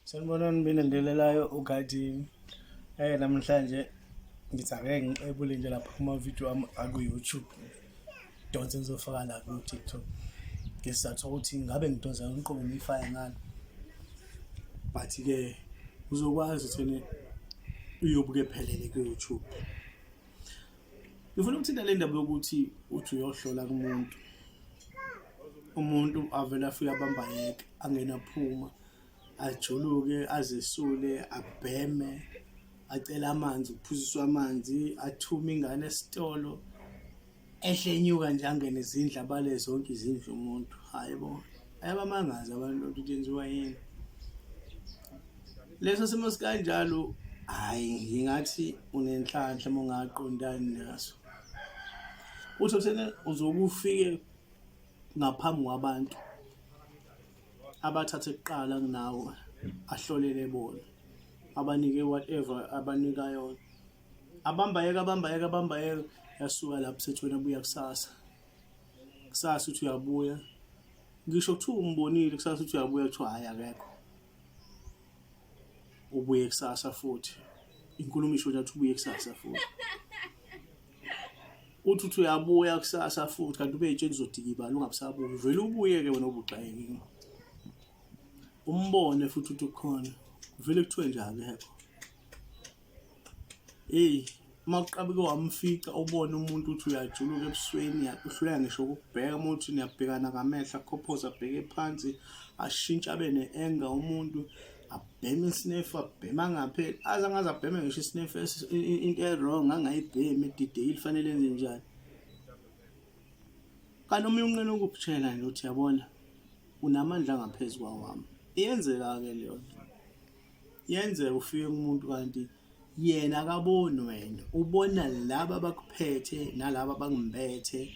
Sanibonani benilandelelayo uGadini. Namhlanje ngithi ake ngiqebule nje lapha kumavidiyo ami aku-YouTube. Ngidonse ngizofaka la ku-TikTok. Ngesizathu sokuthi ngabe ngidonsa ngiqobe ngiyifake ngani. But-ke uzokwazi ukuthi uyobuka ephelele ku-YouTube. Ngifuna ukuthinta le ndaba yokuthi uthi uyohlola kumuntu. Umuntu avele afike abambayeke, angenaphuma, ajuluke, azesule, abheme, acele amanzi, kuphuziswe amanzi, athume ingane esitolo, ehle enyuka nje angene izindlu, abale zonke izindlu umuntu. Hayi bo, ayabamangaza abantu ukuthi yenziwa yini. Leso simo sikanjalo, hhayi ngingathi unenhlanhla uma ungaqondani naso. Uthi uzobe ufike ngaphambi kwabantu abathathe kuqala kunawe, ahlolele bona, abanike whatever abanika yona, abambayeka, yasuka lapho sethi wena buya kusasa. Kusasa uthi uyabuya, ngisho kuthiwa umbonile kusasa uthi uyabuya, kuthiwa hhayi akekho, ubuye kusasa futhi. Inkulumo isho nje ubuye kusasa futhi. Uthi uyabuya kusasa futhi, kanti ubey'tshela uzodika ibala ungabusabuyi, vele ubuye-ke wena obuxakekile. Umbone futhi ukuthi ukhona, vele kuthiwe nje akekho. Uma uqabike wamfica ubone umuntu uthi uyajuluka ebusweni, uhluleka ngisho ukubheka umuntu, niyabhekana ngamehlo, akhophoza abheke phansi, ashintshe abe ne-anger umuntu, abheme isinefu, abheme angapheli, aze angaze abheme ngisho isinefu into e-wrong angayibhemi edidekile fanele enze njani. Kanti omunye unqena ukukutshela nje uthi yabona unamandla angaphezu kwawami. Iyenzeka-ke leyo nto, yenzeka ufike kumuntu kanti yena akaboni wena, ubona laba abakuphethe nalaba abangimbethe,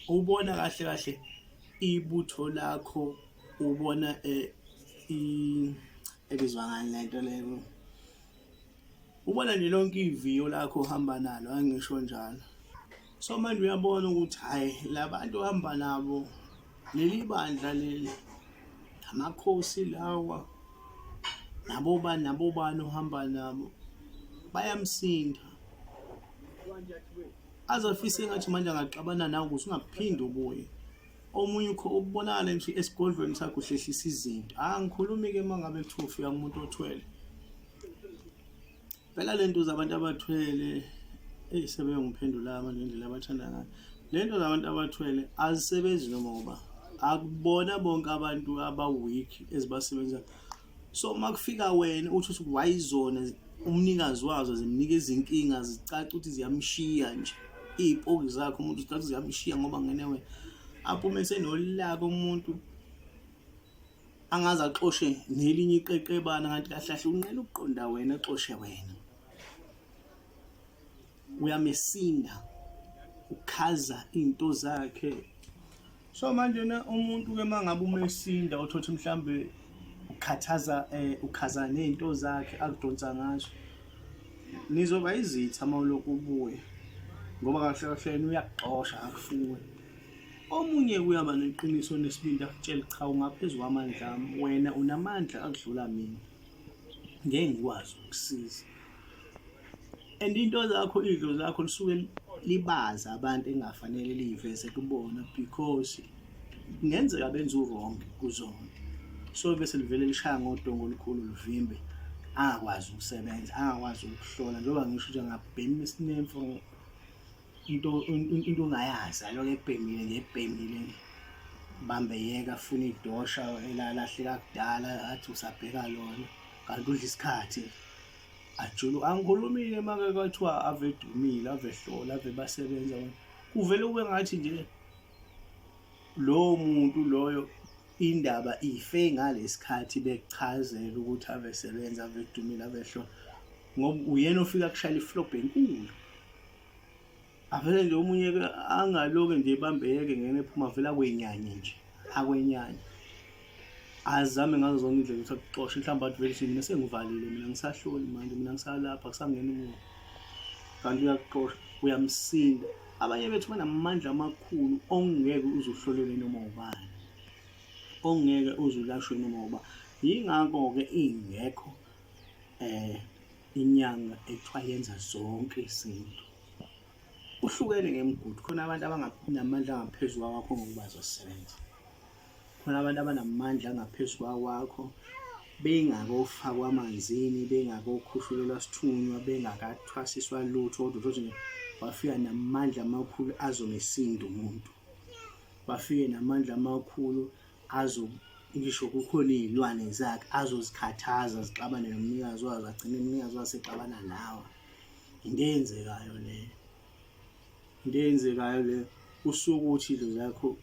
ubona kahle kahle ibutho lakho, ubona ebizwa ngani lento leyo, ubona nje lonke iviyo lakho ohamba nalo, angisho njalo. So manje uyabona ukuthi hhayi la bantu ohamba nabo, leli bandla leli, amakhosi lawa, nabobani ohamba nabo, bayamsinda. Azafise engathi manje angaxabana nawe ukuthi ungaphinde ubuye. Omunye ubonakala nje esigodlweni sakho uhlehlisa izinto. Angikhulumi-ke uma ngabe kuthiwa ufika kumuntu othwele. Phela lento zabantu abathwele, sebengiphendula manje ngendlela abathanda ngayo. Lento zabantu abathwele azisebenzi noma ngoba akubona bonke abantu aba-weak ezibasebenzayo. So uma kufika wena uthi wayizona umnikazi wazo zimnikeza inkinga, zicaca ukuthi ziyamshiya nje iy'poki zakho, umuntu zicaca ziyamshiya ngoba ngene wena, aphume senolaka umuntu angaze axoshe nelinye iqeqebana, kanti kahle kahle unqena ukuqonda wena, axoshe wena. Uyamesinda, ukhaza iy'nto zakhe. So manje umuntu-ke uma ngabe umesinda uthothi mhlawumbe ukhaza ney'nto zakhe akudonsa ngazo, nizoba izitha uma ulokhu ubuya ngoba kahle kahle yena uyakuxosha akufuwe. Omunye uyaba neqiniso nesibindi akutshela cha, ungaphezu kwamandla ami, wena unamandla akudlula mina, ngeke ngikwazi ukusiza. And into zakho, idlo zakho lisuke libaza abantu engafanele liy'veze kubona because kungenzeka benze u-wrong kuzona. So bese livele lishaya ngodongo olukhulu luvimbe, angakwazi ukusebenza, angakwazi ukuhlola, njengoba ngisho ukuthi angabhema isinemfu, into ongayazi aloku ebhemile, bambeyeka afuna idosha elalahleka kudala athi usabheka lona, kanti udla isikhathi ajulu. Angikhulumile uma-ke kwathiwa ave edumile, ave hlola, ave basebenza, kuvele kube ngathi nje lowo muntu loyo indaba ife ngalesikhathi bekuchazela ukuthi ave sebenza, ave edumile, ave hlola, ngoba uyena ofika kushayela iflobhe enkulu. Avele nje omunye-ke angaloke nje bambeyeke ngene ephuma vele akwenyanye nje, akwenyanye, azame ngazo zonke indlela ukuthi akuxoshe. Mhlawumbe athi vele mina sengivalile, mina ngisahloli manje, mina ngisalapha, akusangeni umuntu, kanti uyakuxosha, uyamsinda. Abanye bethu banamandla amakhulu ongeke uze uhlolelwe noma ubani, ongeke uze ulashwe noma uba. yingakho-ke ingekho inyanga ekuthiwa yenza zonke izinto. Kuhlukene ngemigudu, khona abantu abanamandla angaphezu kwawakho ngokuba bazosebenza, khona abantu abanamandla angaphezu kwawakho bengakofakwa amanzini, bengakokhushulelwa sithunywa, bengakathwasiswa lutho, kodwa uthi nje bafika namandla amakhulu azomesinda umuntu, bafike namandla amakhulu ngisho kukhona iy'lwane zakhe azozikhathaza zixabane nomnikazi wazo, agcine umnikazi wazo sexabana nawe. Into eyenzekayo leyo, into eyenzekayo leyo, usuke uthi idlozi lakho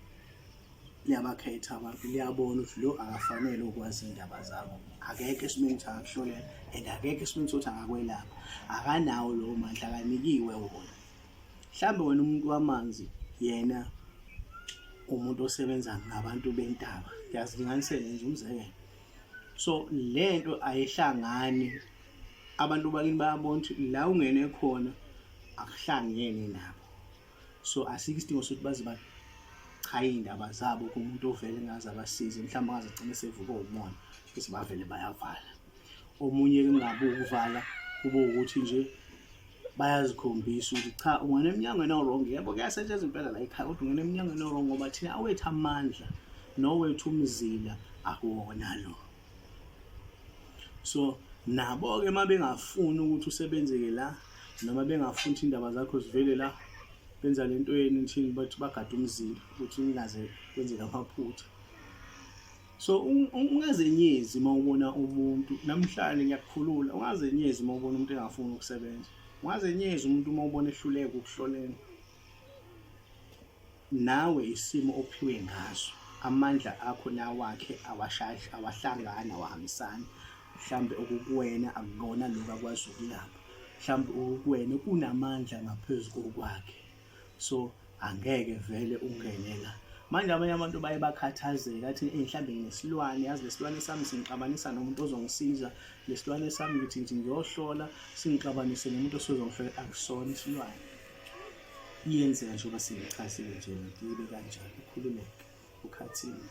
liyabakhetha abantu, liyabona ukuthi lo akafanele ukwazi iy'ndaba zakho, akekho esimeni ukuthi akakuhlolela and akekho esimeni sokuthi akakwelapha, akanawo lowo mandla, akanikiwe wona. Mhlawumbe wena umuntu wamanzi, yena umuntu osebenza ngabantu bentaba, ngiyazilinganisela nje umzekelo. So lento ayihlangani, abantu bakini bayabona ukuthi la ungene khona akuhlangene nabo, so asikho isidingo sokuthi baze bachaye iy'ndaba zabo kumuntu ovele ngaze abasize, mhlawumbe ngaze agcine sevuka umona bese bavele bayavala. Omunye-ke kungabi ukuvala, kube ukuthi nje bayazikhombisa ukuthi cha, ungena emnyangweni o-wrong. Yebo, kuyasetshenzwa impela la ekhaya, kodwa ungena emnyangweni o-wrong ngoba thina awethu amandla nowethu umzila akuwona lo. So nabo-ke uma bengafuni ukuthi usebenzeke la, noma bengafuni ukuthi iy'ndaba zakho zivele la, benza lento yeni thini, bathi bagade umzila ukuthi ungaze kwenzeka amaphutha. So ungazenyezi uma ubona umuntu, namhlanje ngiyakukhulula, ungazenyezi uma ubona umuntu engafuni ukusebenza, ungazenyezi umuntu uma ubona ehluleka ukuhloleni. Nawe isimo ophiwe ngaso, amandla akho nawakhe awahlangana, awahambisani. Mhlawumbe okukuwena akukona lokhu akwazi ukulapha, mhlawumbe okukuwena kunamandla ngaphezu kokwakhe, so angeke vele ungenela. Manje abanye abantu baye bakhathazeke athi mhlawumbe nginesilwane, yazi lesilwane sami singixabanisa nomuntu ozongisiza, lesilwane sami ngithi ngiyohlola singixabanise nomuntu osozongihlola. Akusona isilwane, iyenzeka njengoba singichazile nje, ibe kanjalo, ukhululeke, ukhathini.